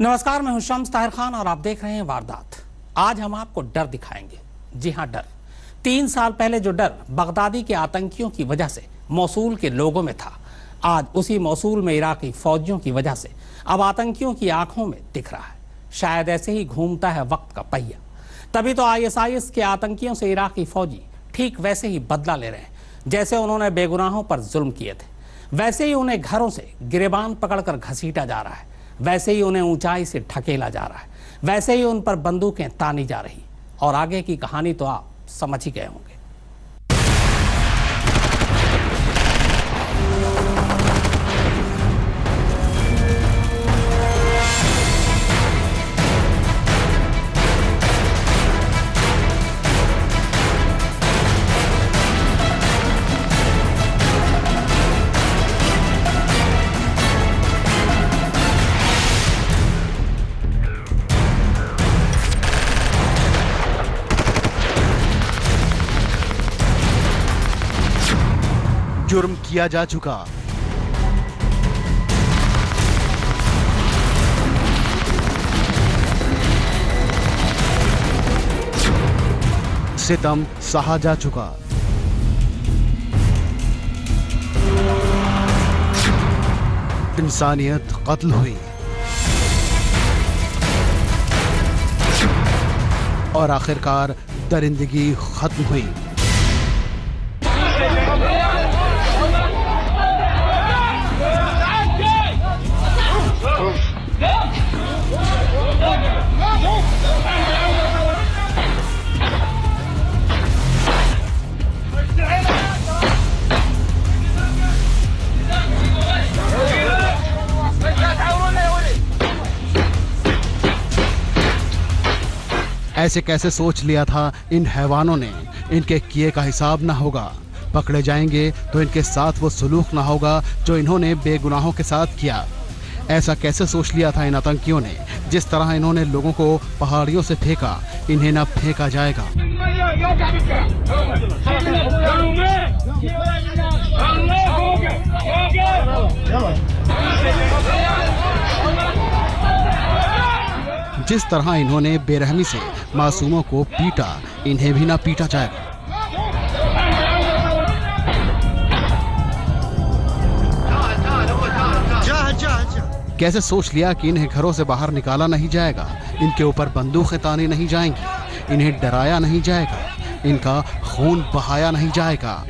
नमस्कार, मैं हूं शम्स ताहिर खान और आप देख रहे हैं वारदात। आज हम आपको डर दिखाएंगे। जी हां, डर। 3 साल पहले जो डर बगदादी के आतंकियों की वजह से मौसूल के लोगों में था, आज उसी मौसूल में इराकी फौजियों की वजह से अब आतंकियों की आंखों में दिख रहा है। शायद ऐसे ही घूमता है वक्त का पहिया। तभी तो ISIS के आतंकियों से इराकी फौजी ठीक वैसे ही बदला ले रहे हैं जैसे उन्होंने बेगुनाहों पर जुल्म किए थे। वैसे ही उन्हें घरों से गिरेबान पकड़कर घसीटा जा रहा है, वैसे ही उन्हें ऊंचाई से ढकेला जा रहा है, वैसे ही उन पर बंदूकें तानी जा रही। और आगे की कहानी तो आप समझ ही गए होंगे। जुर्म किया जा चुका, सितम सहा जा चुका, इंसानियत कत्ल हुई और आखिरकार दरिंदगी खत्म हुई। ऐसे कैसे सोच लिया था इन हैवानों ने? इनके किए का हिसाब ना होगा। पकड़े जाएंगे तो इनके साथ वो सलूक ना होगा जो इन्होंने बेगुनाहों के साथ किया। ऐसा कैसे सोच लिया था इन आतंकियों ने? जिस तरह इन्होंने लोगों को पहाड़ियों से फेंका, इन्हें ना फेंका जाएगा। जिस तरह इन्होंने बेरहमी से मासूमों को पीटा, इन्हें भी ना पीटा जाएगा। कैसे सोच लिया कि इन्हें घरों से बाहर निकाला नहीं जाएगा, इनके ऊपर बंदूकें तानी नहीं जाएंगी, इन्हें डराया नहीं जाएगा, इनका खून बहाया नहीं जाएगा।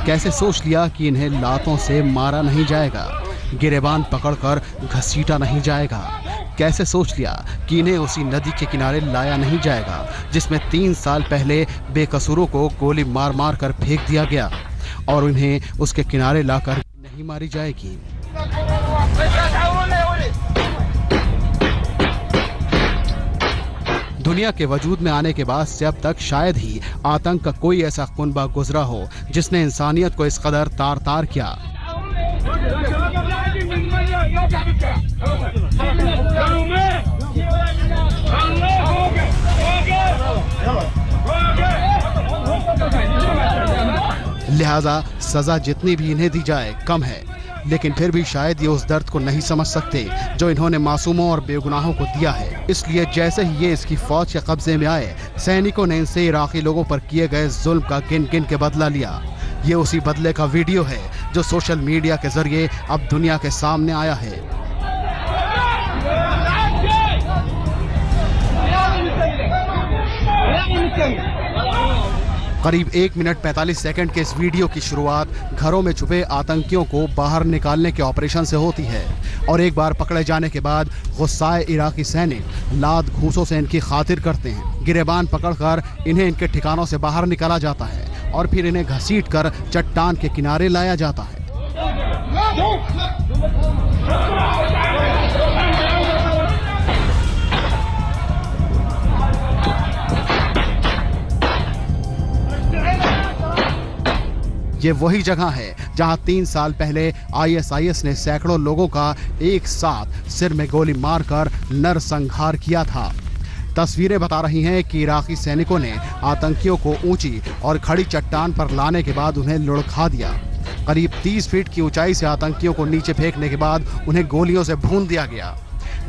कैसे सोच लिया कि इन्हें लातों से मारा नहीं जाएगा, गिरेबान पकड़कर घसीटा नहीं जाएगा। कैसे सोच लिया कि इन्हें उसी नदी के किनारे लाया नहीं जाएगा जिसमें 3 साल पहले बेकसूरों को गोली मार मार कर फेंक दिया गया, और इन्हें उसके किनारे लाकर नहीं मारी जाएगी। दुनिया के वजूद में आने के बाद से अब तक शायद ही आतंक का कोई ऐसा कुनबा गुजरा हो जिसने इंसानियत को इस कदर तार तार किया। लिहाजा सजा जितनी भी इन्हें दी जाए कम है, लेकिन फिर भी शायद ये उस दर्द को नहीं समझ सकते जो इन्होंने मासूमों और बेगुनाहों को दिया है। इसलिए जैसे ही ये इसकी फौज के कब्जे में आए, सैनिकों ने इनसे इराकी लोगों पर किए गए जुल्म का गिन गिन के बदला लिया। ये उसी बदले का वीडियो है जो सोशल मीडिया के जरिए अब दुनिया के सामने आया है। करीब 1 मिनट 45 सेकंड के इस वीडियो की शुरुआत घरों में छुपे आतंकियों को बाहर निकालने के ऑपरेशन से होती है, और एक बार पकड़े जाने के बाद गुस्साए इराकी सैनिक लात घूंसों से इनकी खातिर करते हैं। गिरेबान पकड़कर इन्हें इनके ठिकानों से बाहर निकाला जाता है और फिर इन्हें घसीटकर चट्टान के किनारे लाया जाता है। ये वही जगह है जहां 3 साल पहले ISIS ने सैकड़ों लोगों का एक साथ सिर में गोली मारकर नरसंहार किया था। तस्वीरें बता रही हैं कि इराकी सैनिकों ने आतंकियों को ऊंची और खड़ी चट्टान पर लाने के बाद उन्हें लुढ़का दिया। करीब 30 फीट की ऊंचाई से आतंकियों को नीचे फेंकने के बाद उन्हें गोलियों से भून दिया गया।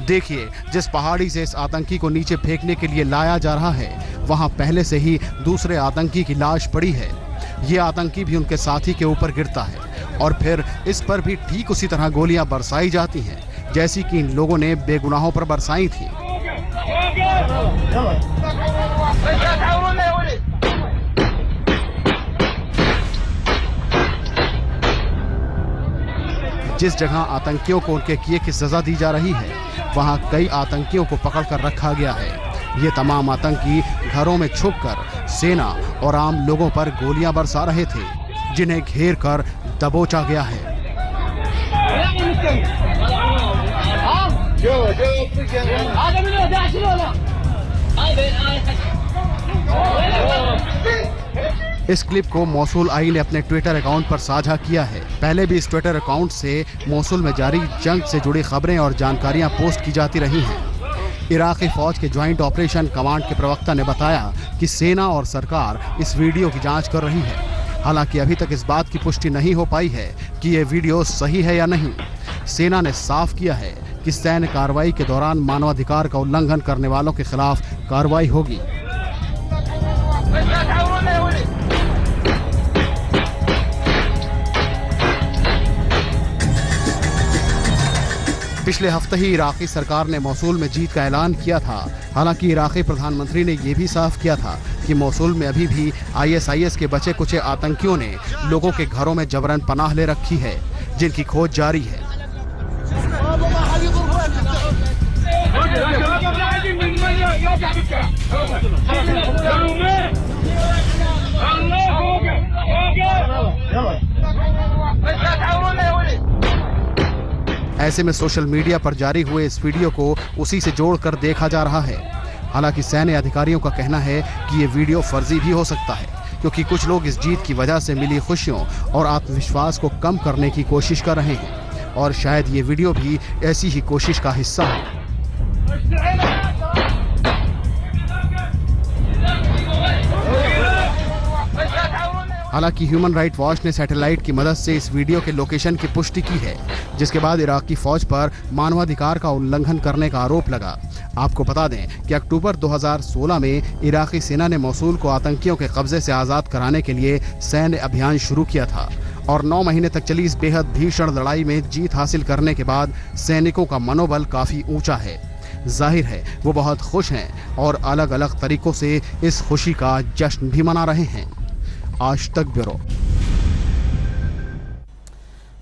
देखिए, जिस पहाड़ी से इस आतंकी को नीचे फेंकने के लिए लाया जा रहा है, वहां पहले से ही दूसरे आतंकी की लाश पड़ी है। ये आतंकी भी उनके साथी के ऊपर गिरता है और फिर इस पर भी ठीक उसी तरह गोलियां बरसाई जाती हैं, जैसी कि इन लोगों ने बेगुनाहों पर बरसाई थी। जिस जगह आतंकियों को उनके किए की सजा दी जा रही है, वहां कई आतंकियों को पकड़कर रखा गया है। ये तमाम आतंकी घरों में छुपकर सेना और आम लोगों पर गोलियां बरसा रहे थे, जिन्हें घेर कर दबोचा गया है। इस क्लिप को मौसूल आई ने अपने ट्विटर अकाउंट पर साझा किया है। पहले भी इस ट्विटर अकाउंट से मौसूल में जारी जंग से जुड़ी खबरें और जानकारियां पोस्ट की जाती रही हैं। इराकी फौज के ज्वाइंट ऑपरेशन कमांड के प्रवक्ता ने बताया कि सेना और सरकार इस वीडियो की जांच कर रही है। हालांकि अभी तक इस बात की पुष्टि नहीं हो पाई है कि ये वीडियो सही है या नहीं। सेना ने साफ किया है कि सैन्य कार्रवाई के दौरान मानवाधिकार का उल्लंघन करने वालों के खिलाफ कार्रवाई होगी। पिछले हफ्ते ही इराकी सरकार ने मौसूल में जीत का ऐलान किया था। हालांकि इराकी प्रधानमंत्री ने यह भी साफ किया था कि मौसूल में अभी भी ISIS के बचे कुचे आतंकियों ने लोगों के घरों में जबरन पनाह ले रखी है, जिनकी खोज जारी है। ऐसे में सोशल मीडिया पर जारी हुए इस वीडियो को उसी से जोड़कर देखा जा रहा है। हालांकि सैन्य अधिकारियों का कहना है कि ये वीडियो फर्जी भी हो सकता है, क्योंकि कुछ लोग इस जीत की वजह से मिली खुशियों और आत्मविश्वास को कम करने की कोशिश कर रहे हैं और शायद ये वीडियो भी ऐसी ही कोशिश का हिस्सा है। हालांकि ह्यूमन राइट वॉच ने सैटेलाइट की मदद से इस वीडियो के लोकेशन की पुष्टि की है, जिसके बाद इराकी फौज पर मानवाधिकार का उल्लंघन करने का आरोप लगा। आपको बता दें कि अक्टूबर 2016 में इराकी सेना ने मौसूल को आतंकियों के कब्जे से आज़ाद कराने के लिए सैन्य अभियान शुरू किया था और 9 महीने तक चली इस बेहद भीषण लड़ाई में जीत हासिल करने के बाद सैनिकों का मनोबल काफ़ी ऊंचा है। जाहिर है वो बहुत खुश हैं और अलग अलग तरीकों से इस खुशी का जश्न भी मना रहे हैं। आज तक ब्यूरो।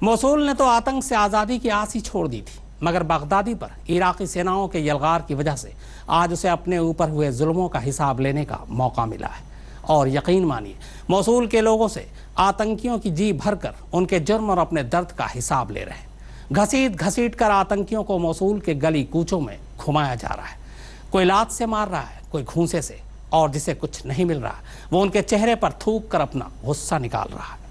मौसूल ने तो आतंक से आज़ादी की आस ही छोड़ दी थी, मगर बगदादी पर इराकी सेनाओं के यलगार की वजह से आज उसे अपने ऊपर हुए जुल्मों का हिसाब लेने का मौका मिला है। और यकीन मानिए, मौसूल के लोगों से आतंकियों की जी भरकर उनके जुर्म और अपने दर्द का हिसाब ले रहे हैं। घसीट घसीट कर आतंकियों को मौसूल के गली कूचों में घुमाया जा रहा है। कोई लात से मार रहा है, कोई घूंसे से, और जिसे कुछ नहीं मिल रहा वो उनके चेहरे पर थूक कर अपना गुस्सा निकाल रहा है।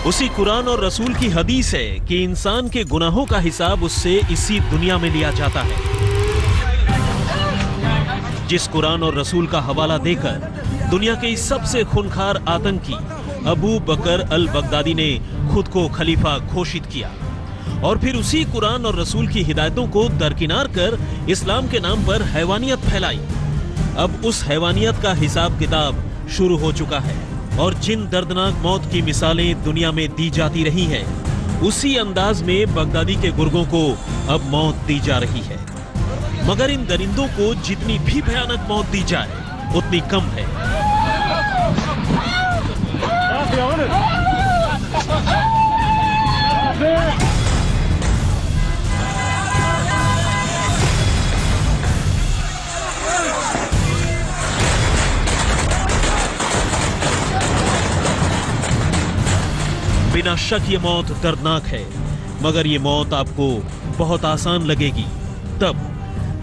उसी कुरान और रसूल की हदीस है कि इंसान के गुनाहों का हिसाब उससे इसी दुनिया में लिया जाता है। जिस कुरान और रसूल का हवाला देकर दुनिया के इस सबसे खूंखार आतंकी अबू बकर अल बगदादी ने खुद को खलीफा घोषित किया और फिर उसी कुरान और रसूल की हिदायतों को दरकिनार कर इस्लाम के नाम पर हैवानियत फैलाई। अब उस हैवानियत का हिसाब किताब शुरू हो चुका है और जिन दर्दनाक मौत की मिसालें दुनिया में दी जाती रही हैं, उसी अंदाज में बगदादी के गुर्गों को अब मौत दी जा रही है। मगर इन दरिंदों को जितनी भी भयानक मौत दी जाए उतनी कम है। बिना शक ये मौत दर्दनाक है, मगर ये मौत आपको बहुत आसान लगेगी तब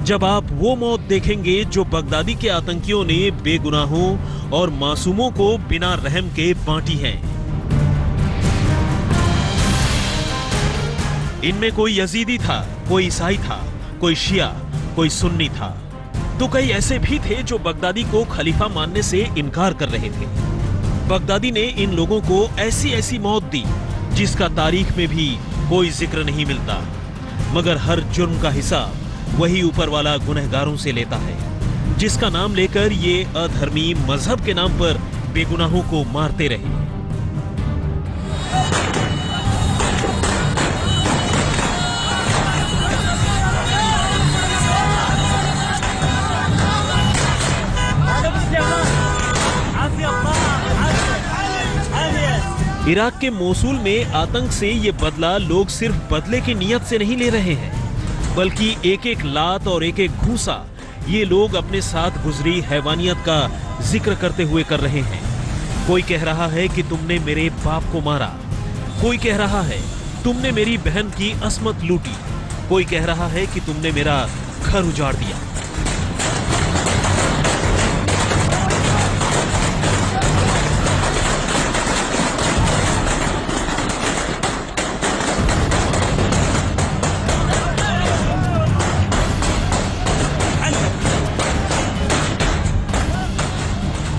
जब आप वो मौत देखेंगे जो बगदादी के आतंकियों ने बेगुनाहों और मासूमों को बिना रहम के बांटी है। इनमें कोई यजीदी था, कोई ईसाई था, कोई शिया, कोई सुन्नी था, तो कई ऐसे भी थे जो बगदादी को खलीफा मानने से इनकार कर रहे थे। बगदादी ने इन लोगों को ऐसी ऐसी मौत दी जिसका तारीख में भी कोई जिक्र नहीं मिलता, मगर हर जुर्म का हिसाब वही ऊपर वाला गुनहगारों से लेता है, जिसका नाम लेकर ये अधर्मी मजहब के नाम पर बेगुनाहों को मारते रहे। इराक के मोसूल में आतंक से ये बदला लोग सिर्फ बदले की नीयत से नहीं ले रहे हैं, बल्कि एक एक लात और एक एक घूंसा ये लोग अपने साथ गुजरी हैवानियत का जिक्र करते हुए कर रहे हैं। कोई कह रहा है कि तुमने मेरे बाप को मारा, कोई कह रहा है तुमने मेरी बहन की असमत लूटी, कोई कह रहा है कि तुमने मेरा घर उजाड़ दिया।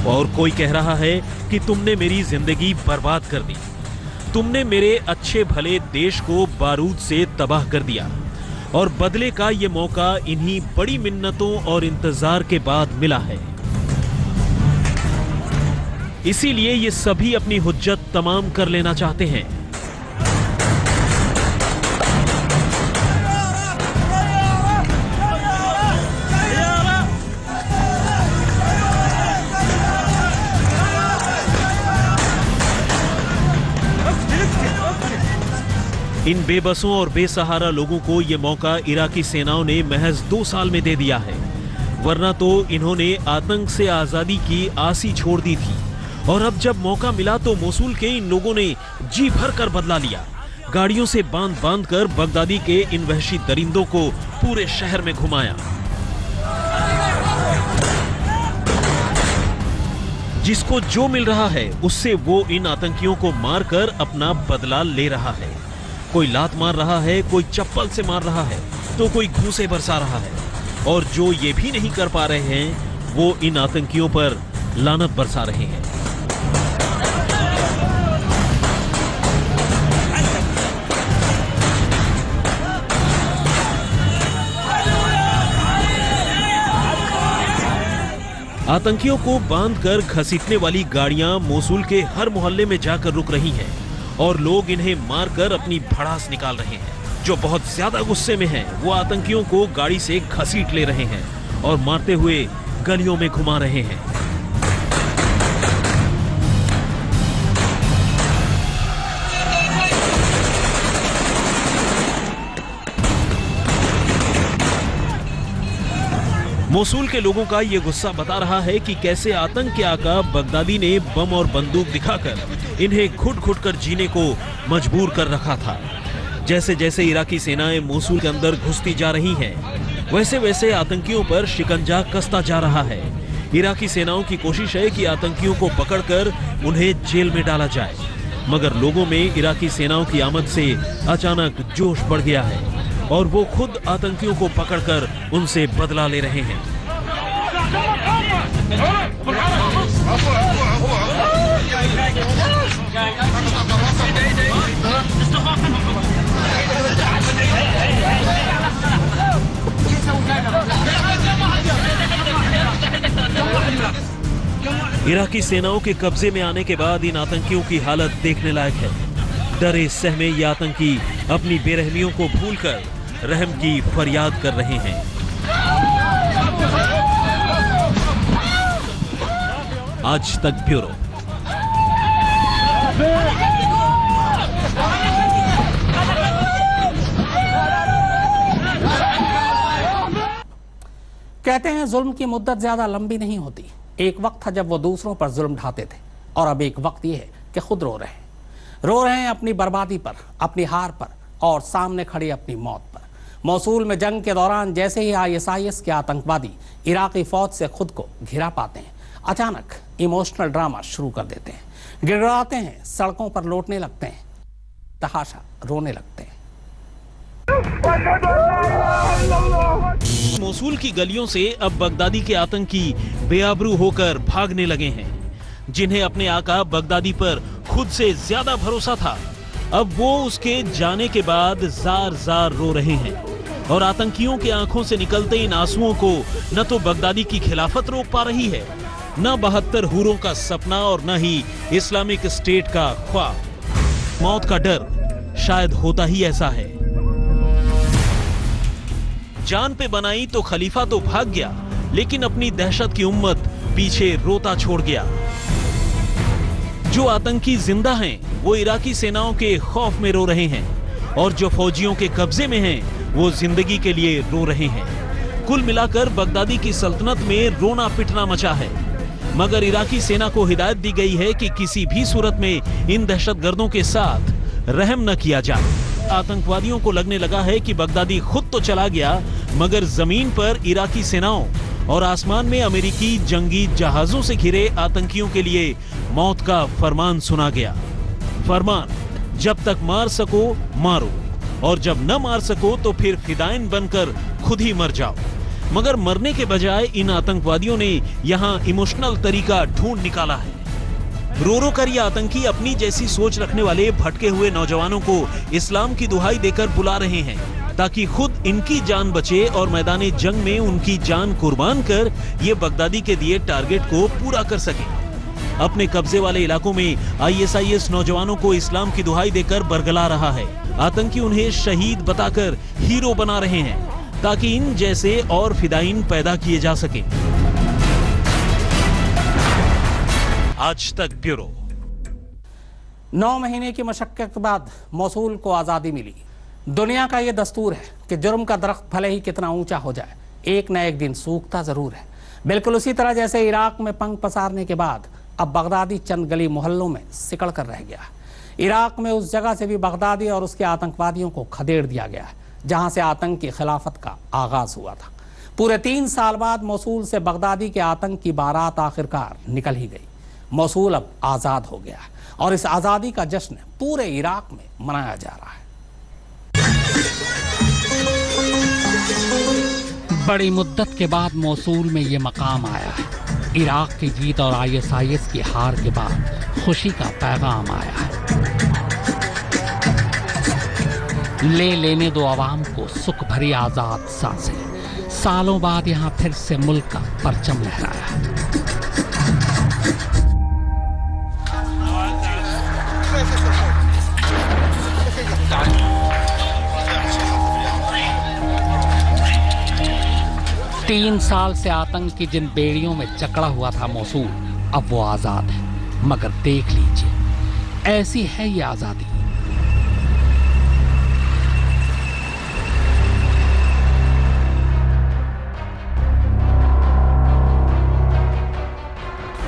और कोई कह रहा है कि तुमने मेरी जिंदगी बर्बाद कर दी, तुमने मेरे अच्छे भले देश को बारूद से तबाह कर दिया, और बदले का ये मौका इन्हीं बड़ी मिन्नतों और इंतजार के बाद मिला है। इसीलिए ये सभी अपनी हुज्जत तमाम कर लेना चाहते हैं। इन बेबसों और बेसहारा लोगों को यह मौका इराकी सेनाओं ने महज 2 साल में दे दिया है, वरना तो इन्होंने आतंक से आजादी की आस ही छोड़ दी थी। और अब जब मौका मिला तो मोसूल के इन लोगों ने जी भर कर बदला लिया। गाड़ियों से बांध बांध कर बगदादी के इन वहशी दरिंदों को पूरे शहर में घुमाया। जिसको जो मिल रहा है उससे वो इन आतंकियों को मारकर अपना बदला ले रहा है। कोई लात मार रहा है, कोई चप्पल से मार रहा है, तो कोई घूंसे बरसा रहा है, और जो ये भी नहीं कर पा रहे हैं वो इन आतंकियों पर लानत बरसा रहे हैं। आतंकियों को बांधकर घसीटने वाली गाड़ियां मोसूल के हर मोहल्ले में जाकर रुक रही हैं, और लोग इन्हें मारकर अपनी भड़ास निकाल रहे हैं। जो बहुत ज्यादा गुस्से में हैं, वो आतंकियों को गाड़ी से घसीट ले रहे हैं और मारते हुए गलियों में घुमा रहे हैं। मोसूल के लोगों का ये गुस्सा बता रहा है कि कैसे आतंक के आका बगदादी ने बम और बंदूक दिखाकर इन्हें घुट घुट कर जीने को मजबूर कर रखा था। जैसे जैसे इराकी सेनाएं मोसूल के अंदर घुसती जा रही हैं, वैसे वैसे आतंकियों पर शिकंजा कसता जा रहा है। इराकी सेनाओं की कोशिश है कि आतंकियों को पकड़कर उन्हें जेल में डाला जाए, मगर लोगों में इराकी सेनाओं की आमद से अचानक जोश बढ़ गया है और वो खुद आतंकियों को पकड़कर उनसे बदला ले रहे हैं। इराकी सेनाओं के कब्जे में आने के बाद इन आतंकियों की हालत देखने लायक है। डरे सहमे ये आतंकी अपनी बेरहमियों को भूलकर रहम की फरियाद कर रहे हैं। आज तक ब्यूरो। कहते हैं जुल्म की मुद्दत ज्यादा लंबी नहीं होती। एक वक्त था जब वो दूसरों पर जुल्म ढाते थे, और अब एक वक्त ये है कि खुद रो रहे हैं अपनी बर्बादी पर, अपनी हार पर, और सामने खड़ी अपनी मौत पर। मौसूल में जंग के दौरान जैसे ही ISIS के आतंकवादी इराकी फौज से खुद को घिरा पाते हैं, अचानक इमोशनल ड्रामा शुरू कर देते हैं, गिड़गिड़ाते हैं, सड़कों पर लौटने लगते हैं, तहाशा रोने लगते हैं। मोसूल की गलियों से अब बगदादी के आतंकी बेआबरू होकर भागने लगे हैं। जिन्हें अपने आका बगदादी पर खुद से ज्यादा भरोसा था, अब वो उसके जाने के बाद जार जार रो रहे हैं। और आतंकियों के आंखों से निकलते इन आंसुओं को न तो बगदादी की खिलाफत रोक पा रही है, न 72 हूरों का सपना और न ही इस्लामिक स्टेट का ख्वाब। मौत का डर शायद होता ही ऐसा है। जान पे बनाई तो खलीफा तो भाग गया, लेकिन अपनी दहशत की उम्मत पीछे रोता छोड़ गया। जो आतंकी जिंदा हैं, वो इराकी सेनाओं के खौफ में रो रहे हैं, और जो फौजियों के कब्जे में हैं, वो जिंदगी के लिए रो रहे हैं। कुल मिलाकर बगदादी की सल्तनत में रोना पिटना मचा है। मगर इराकी सेना को हिदायत दी गई है कि किसी भी सूरत में इन दहशतगर्दों के साथ रहम न किया जाए। आतंकवादियों को लगने लगा है कि बगदादी खुद तो चला गया, मगर जमीन पर इराकी सेनाओं और आसमान में अमेरिकी जंगी जहाजों से घिरे आतंकियों के लिए मौत का फरमान सुना गया। फरमान, जब तक मार सको मारो, और जब न मार सको तो फिर फिदाइन बनकर खुद ही मर जाओ। मगर मरने के बजाय इन आतंकवादियों ने यहाँ इमोशनल तरीका ढूंढ निकाला है। रो रो कर ये आतंकी अपनी जैसी सोच रखने वाले भटके हुए नौजवानों को इस्लाम की दुहाई देकर बुला रहे हैं, ताकि खुद इनकी जान बचे और मैदाने जंग में उनकी जान कुर्बान कर ये बगदादी के दिए टारगेट को पूरा कर सके। अपने कब्जे वाले इलाकों में ISIS नौजवानों को इस्लाम की दुहाई देकर बरगला रहा है। आतंकी उन्हें शहीद बताकर हीरो बना रहे हैं, ताकि इन जैसे और फिदाइन पैदा किए जा सके। आज तक ब्यूरो। 9 महीने की मशक्कत के बाद मौसूल को आज़ादी मिली। दुनिया का यह दस्तूर है कि जुर्म का दरख्त भले ही कितना ऊंचा हो जाए, एक न एक दिन सूखता जरूर है। बिल्कुल उसी तरह जैसे इराक में पंख पसारने के बाद अब बगदादी चंद गली मोहल्लों में सिकड़ कर रह गया। इराक में उस जगह से भी बगदादी और उसके आतंकवादियों को खदेड़ दिया गया है जहां से आतंक की खिलाफत का आगाज हुआ था। पूरे 3 साल बाद मौसूल से बगदादी के आतंक की बारात आखिरकार निकल ही गई। मौसूल अब आज़ाद हो गया और इस आज़ादी का जश्न पूरे इराक में मनाया जा रहा है। बड़ी मुद्दत के बाद मौसूल में ये मकाम आया है। इराक की जीत और ISIS की हार के बाद खुशी का पैगाम आया है। ले लेने दो आवाम को सुख भरी आजाद सांसें। सालों बाद यहाँ फिर से मुल्क का परचम लहराया है। तीन साल से आतंक की जिन बेड़ियों में जकड़ा हुआ था मौसूल, अब वो आजाद है। मगर देख लीजिए, ऐसी है ये आजादी।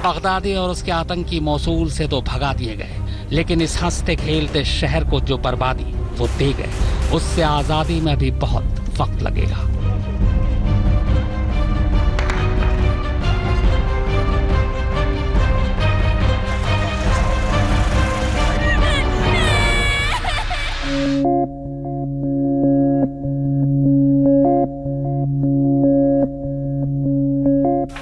बगदादी और उसके आतंकी मौसूल से तो भगा दिए गए, लेकिन इस हंसते खेलते शहर को जो बर्बादी वो दे गए, उससे आजादी में भी बहुत वक्त लगेगा।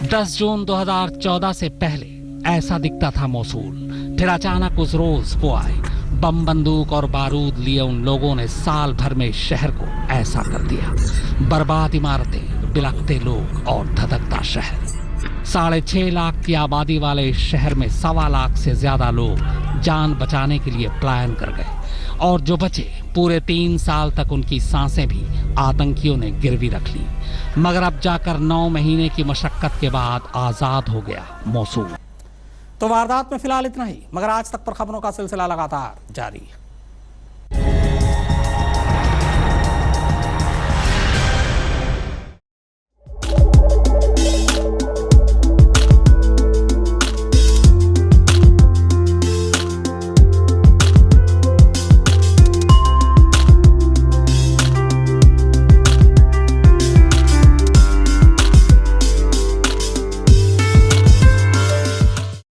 दस जून 2014 से पहले ऐसा दिखता था मौसूल। फिर अचानक उस रोज वो आए। बम बंदूक और बारूद लिए उन लोगों ने साल भर में शहर को ऐसा कर दिया। बर्बाद इमारतें, बिलखते लोग और धधकता शहर। 6.5 लाख की आबादी वाले इस शहर में 1.25 लाख से ज्यादा लोग जान बचाने के लिए पलायन कर गए, और जो बचे पूरे 3 साल तक उनकी सांसें भी आतंकियों ने गिरवी रख ली। मगर अब जाकर 9 महीने की मशक्कत के बाद आजाद हो गया मौसूल। तो वारदात में फिलहाल इतना ही, मगर आज तक पर खबरों का सिलसिला लगातार जारी है।